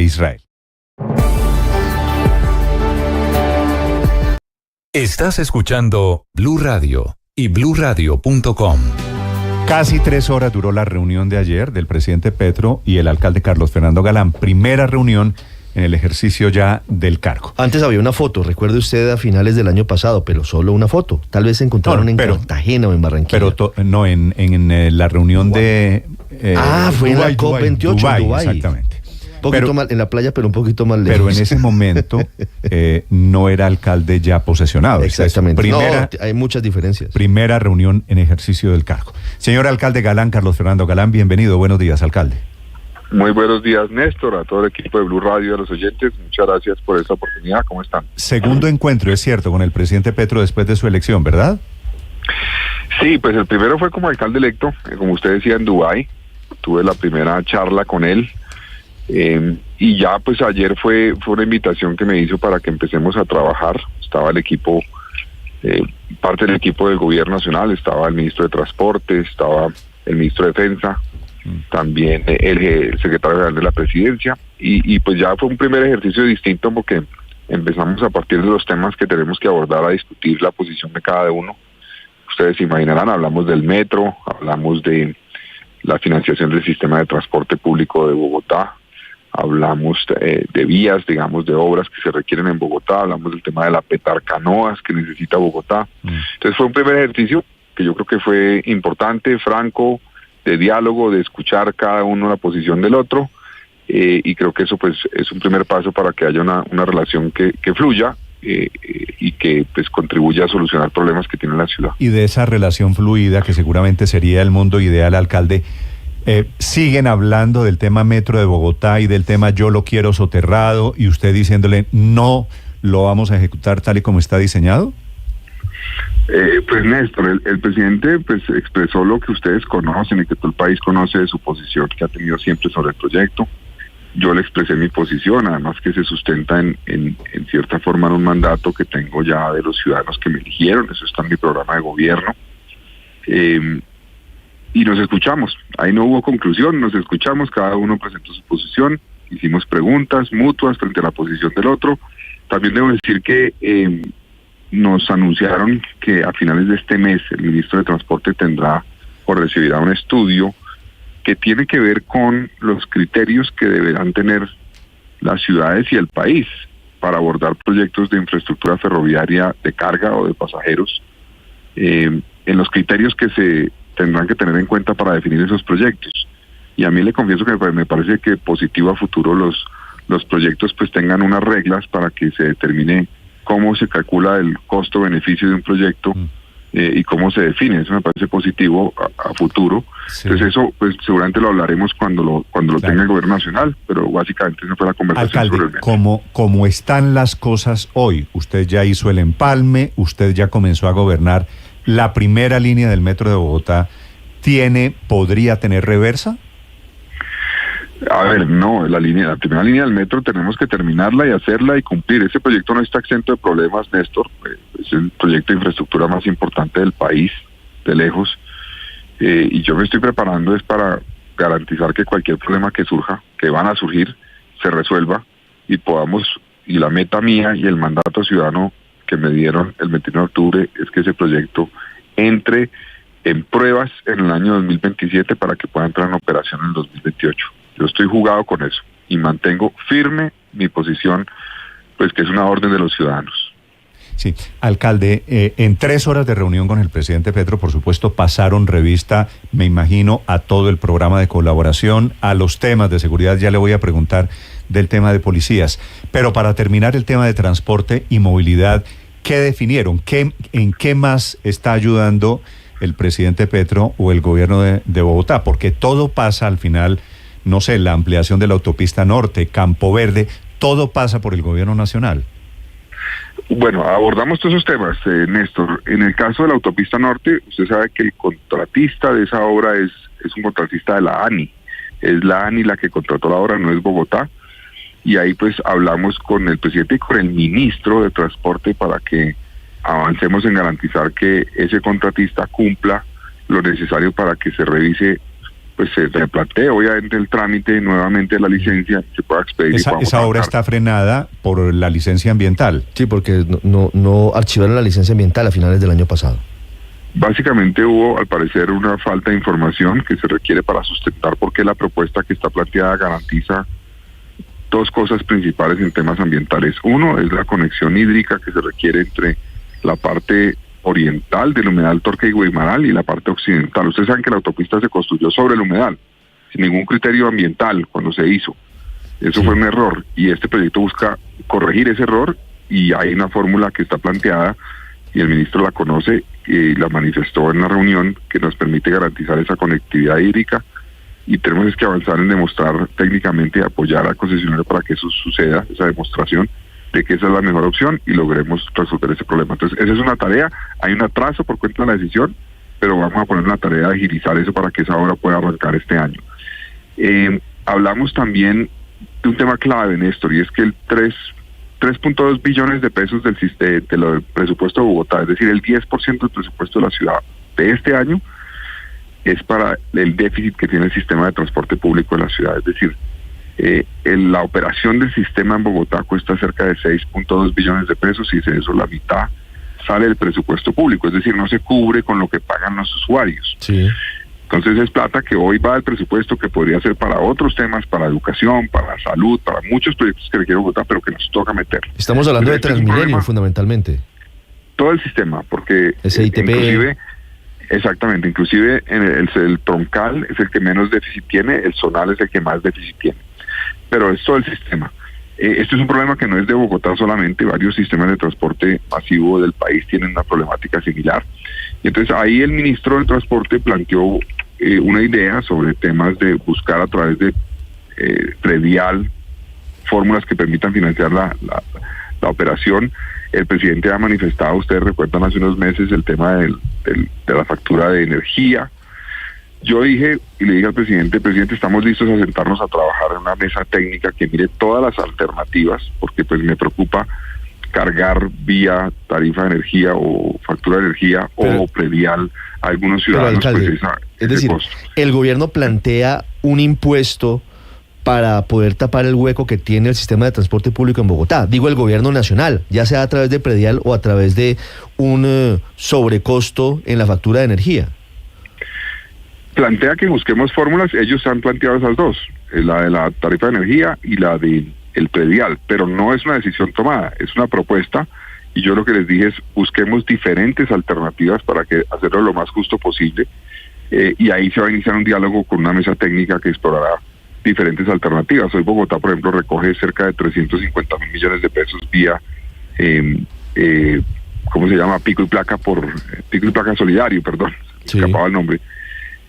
Israel. Estás escuchando Blue Radio y bluradio.com. Casi 3 horas duró la reunión de ayer del presidente Petro y el alcalde Carlos Fernando Galán. Primera reunión en el ejercicio ya del cargo. Antes había una foto, recuerde usted, a finales del año pasado, pero solo una foto. Tal vez se encontraron en Cartagena o en Barranquilla. Pero en la reunión de... fue en la COP28 en Dubái. Exactamente. En la playa, pero un poquito más lejos. Pero en ese momento no era alcalde ya posesionado. Exactamente. Hay muchas diferencias. Primera reunión en ejercicio del cargo. Señor alcalde Galán, Carlos Fernando Galán, bienvenido. Buenos días, alcalde. Muy buenos días, Néstor, a todo el equipo de Blue Radio y a los oyentes. Muchas gracias por esta oportunidad. ¿Cómo están? Segundo encuentro, es cierto, con el presidente Petro después de su elección, ¿verdad? Sí, pues el primero fue como alcalde electo, como usted decía, en Dubái. Tuve la primera charla con él. Y ya pues ayer fue una invitación que me hizo para que empecemos a trabajar. Estaba el equipo, parte del equipo del gobierno nacional, estaba el ministro de Transporte, estaba el ministro de Defensa, también el secretario general de la presidencia, y pues ya fue un primer ejercicio distinto porque empezamos a partir de los temas que tenemos que abordar a discutir la posición de cada uno. Ustedes se imaginarán, hablamos del metro, hablamos de la financiación del sistema de transporte público de Bogotá, hablamos de vías, digamos, de obras que se requieren en Bogotá, hablamos del tema de la petarcanoas que necesita Bogotá. Entonces fue un primer ejercicio que yo creo que fue importante, franco, de diálogo, de escuchar cada uno la posición del otro, y creo que eso pues es un primer paso para que haya una relación que fluya y que pues contribuya a solucionar problemas que tiene la ciudad. Y de esa relación fluida, que seguramente sería el mundo ideal, alcalde, siguen hablando del tema metro de Bogotá y del tema yo lo quiero soterrado, y usted diciéndole no lo vamos a ejecutar tal y como está diseñado. Pues Néstor, el presidente pues expresó lo que ustedes conocen y que todo el país conoce de su posición que ha tenido siempre sobre el proyecto. Yo le expresé mi posición, además que se sustenta en cierta forma en un mandato que tengo ya de los ciudadanos que me eligieron, eso está en mi programa de gobierno. Y nos escuchamos, ahí no hubo conclusión, nos escuchamos, cada uno presentó su posición, hicimos preguntas mutuas frente a la posición del otro. También debo decir que nos anunciaron que a finales de este mes el ministro de Transporte tendrá o recibirá un estudio que tiene que ver con los criterios que deberán tener las ciudades y el país para abordar proyectos de infraestructura ferroviaria de carga o de pasajeros, en los criterios que se tendrán que tener en cuenta para definir esos proyectos. Y a mí le confieso que me parece que positivo a futuro los proyectos pues tengan unas reglas para que se determine cómo se calcula el costo-beneficio de un proyecto y cómo se define. Eso me parece positivo a futuro. Sí. Entonces eso pues seguramente lo hablaremos cuando lo tenga el gobierno nacional, pero básicamente esa fue la conversación. Alcalde, sobre el metro. Como están las cosas hoy, usted ya hizo el empalme, usted ya comenzó a gobernar, ¿la primera línea del metro de Bogotá podría tener reversa? A ver, no, la primera línea del metro tenemos que terminarla y hacerla y cumplir. Ese proyecto no está exento de problemas, Néstor. Es el proyecto de infraestructura más importante del país, de lejos. Y yo me estoy preparando es para garantizar que cualquier problema que surja, que van a surgir, se resuelva y la meta mía y el mandato ciudadano que me dieron el 21 de octubre es que ese proyecto entre en pruebas en el año 2027 para que pueda entrar en operación en el 2028. Yo estoy jugado con eso y mantengo firme mi posición, pues que es una orden de los ciudadanos. Sí, alcalde, en 3 horas de reunión con el presidente Petro, por supuesto, pasaron revista, me imagino, a todo el programa de colaboración, a los temas de seguridad, ya le voy a preguntar del tema de policías, pero para terminar el tema de transporte y movilidad, ¿qué definieron? ¿En qué más está ayudando el presidente Petro o el gobierno de Bogotá? Porque todo pasa al final, no sé, la ampliación de la autopista norte, Campo Verde, todo pasa por el gobierno nacional. Bueno, abordamos todos esos temas, Néstor. En el caso de la autopista norte, usted sabe que el contratista de esa obra es un contratista de la ANI. Es la ANI la que contrató la obra, no es Bogotá. Y ahí pues hablamos con el presidente y con el ministro de Transporte para que avancemos en garantizar que ese contratista cumpla lo necesario para que se revise pues se replantee obviamente el trámite nuevamente de la licencia, se pueda expedir. Esa obra está frenada por la licencia ambiental. Sí, porque no archivaron la licencia ambiental a finales del año pasado. Básicamente hubo, al parecer, una falta de información que se requiere para sustentar por qué la propuesta que está planteada garantiza dos cosas principales en temas ambientales. Uno es la conexión hídrica que se requiere entre la parte oriental del humedal Torque y Guaymaral y la parte occidental. Ustedes saben que la autopista se construyó sobre el humedal, sin ningún criterio ambiental cuando se hizo. Eso fue un error y este proyecto busca corregir ese error y hay una fórmula que está planteada y el ministro la conoce y la manifestó en una reunión que nos permite garantizar esa conectividad hídrica y tenemos que avanzar en demostrar técnicamente y apoyar al concesionario para que eso suceda, esa demostración de que esa es la mejor opción y logremos resolver ese problema. Entonces, esa es una tarea, hay un atraso por cuenta de la decisión, pero vamos a poner una tarea de agilizar eso para que esa obra pueda arrancar este año. Hablamos también de un tema clave, Néstor, y es que el 3.2 billones de pesos del presupuesto de Bogotá, es decir, el 10% del presupuesto de la ciudad de este año, es para el déficit que tiene el sistema de transporte público de la ciudad. Es decir, la operación del sistema en Bogotá cuesta cerca de 6.2 billones de pesos y de eso la mitad sale del presupuesto público, es decir, no se cubre con lo que pagan los usuarios. Sí. Entonces es plata que hoy va del presupuesto que podría ser para otros temas, para educación, para salud, para muchos proyectos que requiere Bogotá, pero que nos toca meter. Estamos hablando de Transmilenio fundamentalmente. Todo el sistema, porque SITP. Inclusive en el troncal es el que menos déficit tiene, el zonal es el que más déficit tiene. Pero es todo el sistema. Esto es un problema que no es de Bogotá solamente, varios sistemas de transporte masivo del país tienen una problemática similar. Y entonces ahí el ministro de Transporte planteó una idea sobre temas de buscar a través de predial fórmulas que permitan financiar la operación. El presidente ha manifestado, ustedes recuerdan hace unos meses el tema de la factura de energía. Yo dije y le dije al presidente, estamos listos a sentarnos a trabajar en una mesa técnica que mire todas las alternativas, porque pues me preocupa cargar vía tarifa de energía o factura de energía o predial a algunos ciudadanos. Alcalde, es decir, costo. El gobierno plantea un impuesto para poder tapar el hueco que tiene el sistema de transporte público en Bogotá. Digo el gobierno nacional, ya sea a través de predial o a través de un sobrecosto en la factura de energía. Plantea que busquemos fórmulas, ellos han planteado esas dos, la de la tarifa de energía y la de el predial, pero no es una decisión tomada, es una propuesta y yo lo que les dije es busquemos diferentes alternativas para que hacerlo lo más justo posible y ahí se va a iniciar un diálogo con una mesa técnica que explorará diferentes alternativas. Hoy Bogotá, por ejemplo, recoge cerca de 350.000 millones de pesos vía ¿cómo se llama? Pico y placa solidario, perdón, sí. Escapaba el nombre.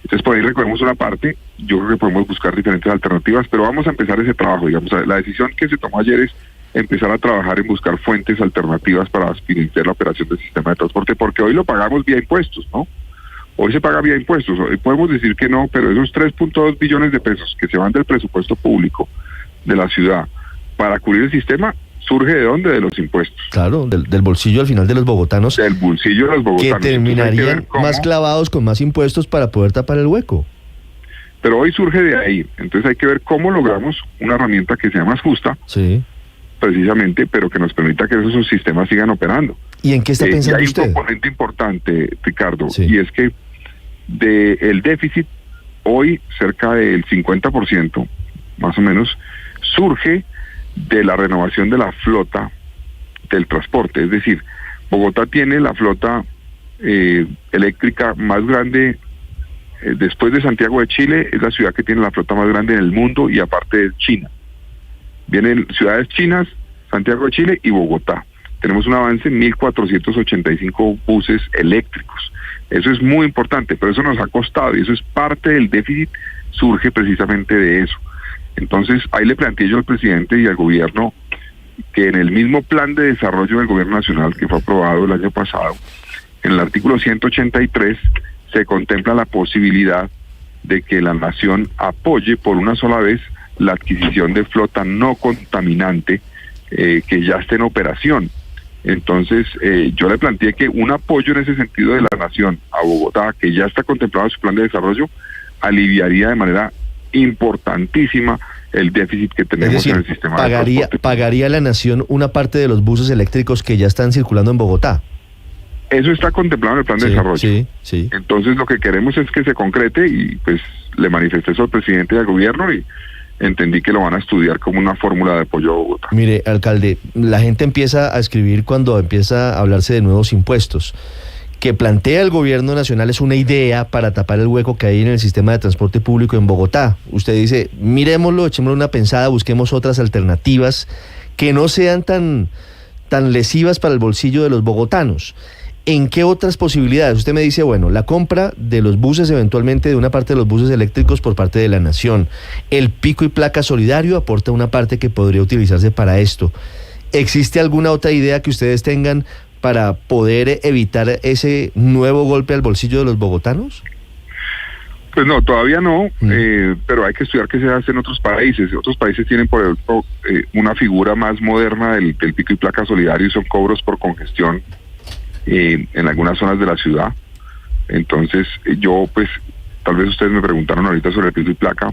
Entonces por ahí recogemos una parte, yo creo que podemos buscar diferentes alternativas, pero vamos a empezar ese trabajo, digamos, la decisión que se tomó ayer es empezar a trabajar en buscar fuentes alternativas para financiar la operación del sistema de transporte, porque hoy lo pagamos vía impuestos, ¿no? Hoy se paga vía impuestos, hoy podemos decir que no, pero esos 3.2 billones de pesos que se van del presupuesto público de la ciudad para cubrir el sistema, ¿surge de dónde? De los impuestos. Claro, del bolsillo al final de los bogotanos. Del bolsillo de los bogotanos. Que terminarían más clavados con más impuestos para poder tapar el hueco. Pero hoy surge de ahí. Entonces hay que ver cómo logramos una herramienta que sea más justa, sí, precisamente, pero que nos permita que esos sistemas sigan operando. ¿Y en qué está pensando usted? Hay un componente importante, Ricardo, sí, y es que el déficit hoy cerca del 50%, más o menos, surge de la renovación de la flota del transporte. Es decir, Bogotá tiene la flota eléctrica más grande, después de Santiago de Chile, es la ciudad que tiene la flota más grande en el mundo y aparte de China. Vienen ciudades chinas, Santiago de Chile y Bogotá. Tenemos un avance en 1.485 buses eléctricos. Eso es muy importante, pero eso nos ha costado y eso es parte del déficit, surge precisamente de eso. Entonces, ahí le planteé yo al presidente y al gobierno que en el mismo plan de desarrollo del gobierno nacional que fue aprobado el año pasado, en el artículo 183 se contempla la posibilidad de que la nación apoye por una sola vez la adquisición de flota no contaminante que ya esté en operación. Entonces, yo le planteé que un apoyo en ese sentido de la nación a Bogotá, que ya está contemplado en su plan de desarrollo, aliviaría de manera importantísima el déficit que tenemos, es decir, en el sistema de transporte. ¿Pagaría la nación una parte de los buses eléctricos que ya están circulando en Bogotá? Eso está contemplado en el plan de desarrollo. Sí. Entonces lo que queremos es que se concrete, y pues le manifesté eso al presidente y al gobierno, y entendí que lo van a estudiar como una fórmula de apoyo a Bogotá. Mire, alcalde, la gente empieza a escribir cuando empieza a hablarse de nuevos impuestos. Que plantea el gobierno nacional es una idea para tapar el hueco que hay en el sistema de transporte público en Bogotá. Usted dice, miremoslo, echémosle una pensada, busquemos otras alternativas que no sean tan lesivas para el bolsillo de los bogotanos. ¿En qué otras posibilidades? Usted me dice, bueno, la compra de los buses, eventualmente de una parte de los buses eléctricos por parte de la nación. El pico y placa solidario aporta una parte que podría utilizarse para esto. ¿Existe alguna otra idea que ustedes tengan para poder evitar ese nuevo golpe al bolsillo de los bogotanos? Pues no, todavía no, pero hay que estudiar qué se hace en otros países. Otros países tienen, por ejemplo, una figura más moderna del pico y placa solidario, y son cobros por congestión en algunas zonas de la ciudad. Entonces, yo pues, tal vez ustedes me preguntaron ahorita sobre el pico y placa,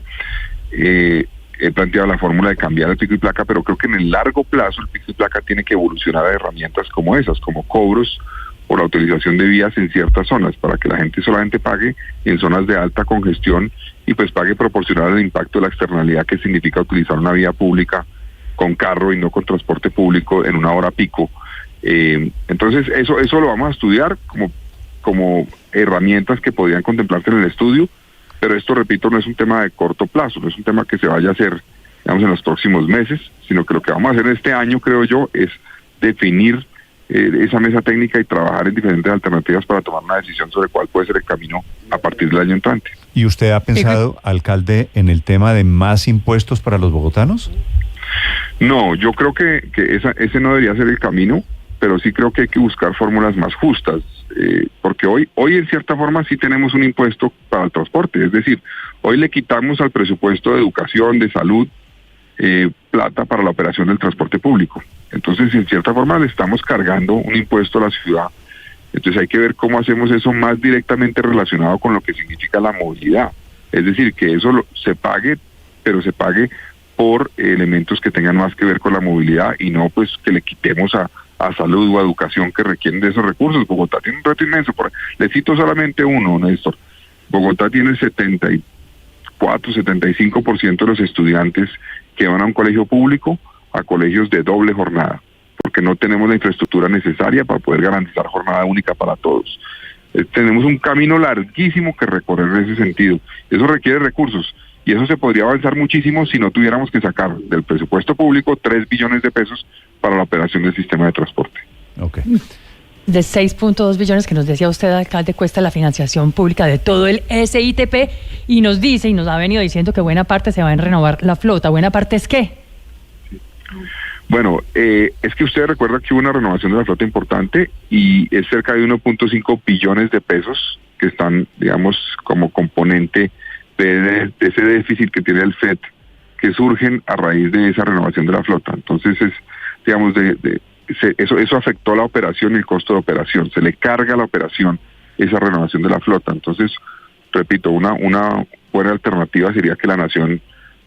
he planteado la fórmula de cambiar el pico y placa, pero creo que en el largo plazo el pico y placa tiene que evolucionar a herramientas como esas, como cobros por la utilización de vías en ciertas zonas, para que la gente solamente pague en zonas de alta congestión y pues pague proporcional al impacto de la externalidad que significa utilizar una vía pública con carro y no con transporte público en una hora pico. Entonces eso lo vamos a estudiar como herramientas que podrían contemplarse en el estudio. Pero esto, repito, no es un tema de corto plazo, no es un tema que se vaya a hacer, digamos, en los próximos meses, sino que lo que vamos a hacer este año, creo yo, es definir esa mesa técnica y trabajar en diferentes alternativas para tomar una decisión sobre cuál puede ser el camino a partir del año entrante. ¿Y usted ha pensado, alcalde, en el tema de más impuestos para los bogotanos? No, yo creo que ese no debería ser el camino, pero sí creo que hay que buscar fórmulas más justas, porque hoy en cierta forma sí tenemos un impuesto para el transporte, es decir, hoy le quitamos al presupuesto de educación, de salud, plata para la operación del transporte público. Entonces, en cierta forma le estamos cargando un impuesto a la ciudad. Entonces hay que ver cómo hacemos eso más directamente relacionado con lo que significa la movilidad. Es decir, que eso se pague, pero se pague por elementos que tengan más que ver con la movilidad, y no pues que le quitemos a salud o a educación, que requieren de esos recursos. Bogotá tiene un reto inmenso. Le cito solamente uno, Néstor. Bogotá tiene 75% de los estudiantes que van a un colegio público a colegios de doble jornada, porque no tenemos la infraestructura necesaria para poder garantizar jornada única para todos. Tenemos un camino larguísimo que recorrer en ese sentido. Eso requiere recursos, y eso se podría avanzar muchísimo si no tuviéramos que sacar del presupuesto público 3 billones de pesos para la operación del sistema de transporte. Okay. De 6.2 billones que nos decía usted, alcalde, cuesta la financiación pública de todo el SITP, y nos dice, y nos ha venido diciendo que buena parte se va a renovar la flota. ¿Buena parte es qué? Bueno, es que usted recuerda que hubo una renovación de la flota importante, y es cerca de 1.5 billones de pesos que están, digamos, como componente de ese déficit que tiene el FED, que surgen a raíz de esa renovación de la flota. Entonces, eso afectó la operación y el costo de operación. Se le carga a la operación esa renovación de la flota. Entonces, repito, una buena alternativa sería que la nación,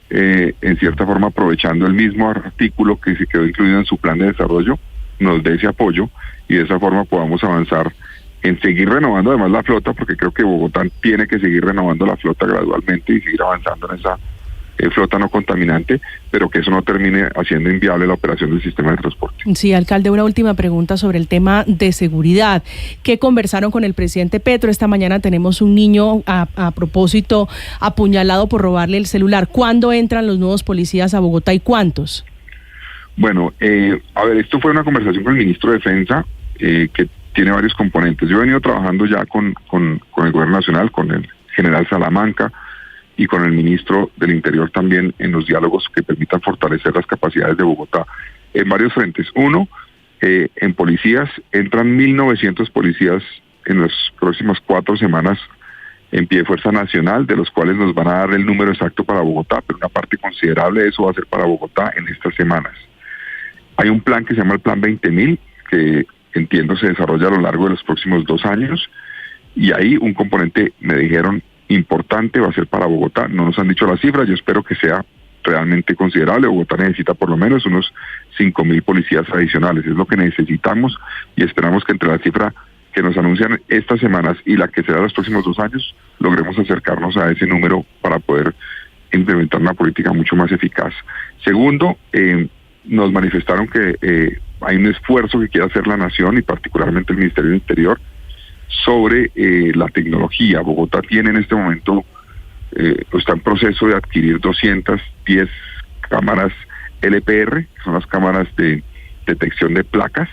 en cierta forma, aprovechando el mismo artículo que se quedó incluido en su plan de desarrollo, nos dé ese apoyo, y de esa forma podamos avanzar en seguir renovando además la flota, porque creo que Bogotá tiene que seguir renovando la flota gradualmente y seguir avanzando en esa flota no contaminante, pero que eso no termine haciendo inviable la operación del sistema de transporte. Sí, alcalde, una última pregunta sobre el tema de seguridad. ¿Qué conversaron con el presidente Petro? Esta mañana tenemos un niño, a propósito, apuñalado por robarle el celular. ¿Cuándo entran los nuevos policías a Bogotá y cuántos? Bueno, esto fue una conversación con el ministro de Defensa, que tiene varios componentes. Yo he venido trabajando ya con el gobierno nacional, con el general Salamanca y con el ministro del Interior también, en los diálogos que permitan fortalecer las capacidades de Bogotá en varios frentes. Uno, en policías, entran 1.900 policías en las próximas 4 semanas en pie de fuerza nacional, de los cuales nos van a dar el número exacto para Bogotá, pero una parte considerable de eso va a ser para Bogotá en estas semanas. Hay un plan que se llama el Plan 20.000, que entiendo se desarrolla a lo largo de los próximos 2 años, y ahí un componente, me dijeron, importante va a ser para Bogotá. No nos han dicho la cifra, yo espero que sea realmente considerable. Bogotá necesita por lo menos unos 5.000 policías adicionales, es lo que necesitamos, y esperamos que entre la cifra que nos anuncian estas semanas y la que será los próximos 2 años, logremos acercarnos a ese número para poder implementar una política mucho más eficaz. Segundo, nos manifestaron que hay un esfuerzo que quiere hacer la Nación y particularmente el Ministerio del Interior sobre la tecnología. Bogotá tiene en este momento, está en proceso de adquirir 210 cámaras LPR, que son las cámaras de detección de placas,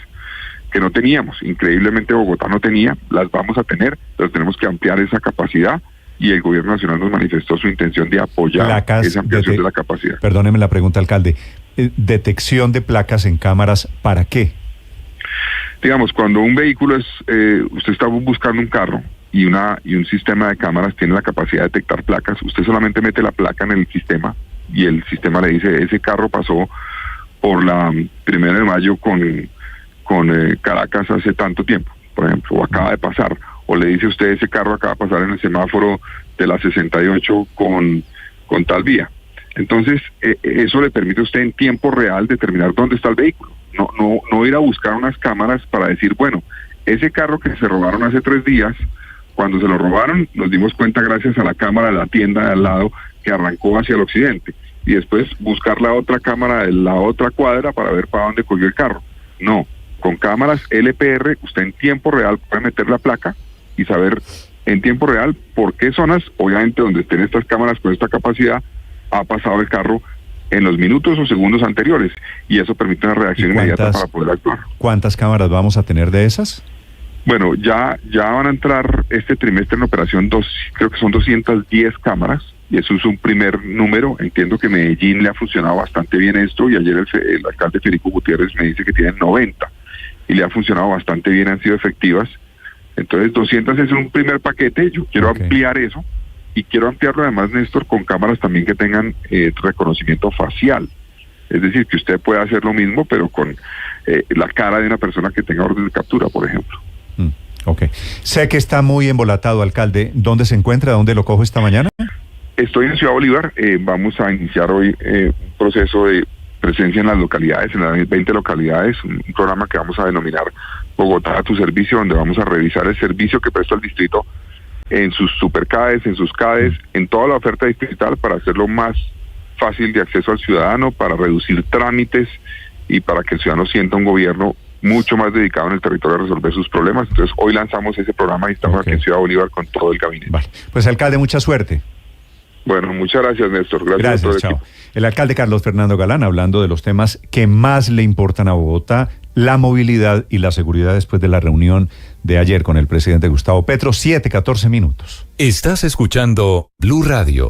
que no teníamos. Increíblemente Bogotá no tenía, las vamos a tener, pero tenemos que ampliar esa capacidad, y el gobierno nacional nos manifestó su intención de apoyar placas esa ampliación de la capacidad. Perdóneme la pregunta, alcalde. ¿Detección de placas en cámaras para qué? Digamos, cuando un vehículo usted está buscando un carro y un sistema de cámaras tiene la capacidad de detectar placas, usted solamente mete la placa en el sistema y el sistema le dice, ese carro pasó por la 1 de mayo con Caracas hace tanto tiempo, por ejemplo, o acaba de pasar, o le dice a usted, ese carro acaba de pasar en el semáforo de la 68 con tal vía. Entonces, eso le permite a usted en tiempo real determinar dónde está el vehículo. No ir a buscar unas cámaras para decir, bueno, ese carro que se robaron hace 3 días, cuando se lo robaron, nos dimos cuenta gracias a la cámara de la tienda de al lado que arrancó hacia el occidente. Y después buscar la otra cámara de la otra cuadra para ver para dónde cogió el carro. No, con cámaras LPR, usted en tiempo real puede meter la placa y saber en tiempo real por qué zonas, obviamente donde estén estas cámaras con esta capacidad, ha pasado el carro en los minutos o segundos anteriores, y eso permite una reacción inmediata para poder actuar. ¿Cuántas cámaras vamos a tener de esas? Bueno, ya van a entrar este trimestre en operación creo que son 210 cámaras, y eso es un primer número. Entiendo que Medellín le ha funcionado bastante bien esto, y ayer el alcalde Federico Gutiérrez me dice que tienen 90, y le ha funcionado bastante bien, han sido efectivas. Entonces 200 es un primer paquete, yo quiero ampliar eso, y quiero ampliarlo además, Néstor, con cámaras también que tengan reconocimiento facial. Es decir, que usted pueda hacer lo mismo, pero con la cara de una persona que tenga orden de captura, por ejemplo. Ok. Sé que está muy embolatado, alcalde. ¿Dónde se encuentra? ¿Dónde lo cojo esta mañana? Estoy en Ciudad Bolívar. Vamos a iniciar hoy un proceso de presencia en las localidades, en las 20 localidades, un programa que vamos a denominar Bogotá a tu servicio, donde vamos a revisar el servicio que presta el distrito en sus supercades, en sus CADES, en toda la oferta distrital, para hacerlo más fácil de acceso al ciudadano, para reducir trámites y para que el ciudadano sienta un gobierno mucho más dedicado en el territorio a resolver sus problemas. Entonces hoy lanzamos ese programa y estamos aquí en Ciudad Bolívar con todo el gabinete. Vale. Pues alcalde, mucha suerte. Bueno, muchas gracias, Néstor. Gracias a todo el chao. equipo. El alcalde Carlos Fernando Galán, hablando de los temas que más le importan a Bogotá, la movilidad y la seguridad, después de la reunión de ayer con el presidente Gustavo Petro. 7:14 minutos. Estás escuchando Blue Radio.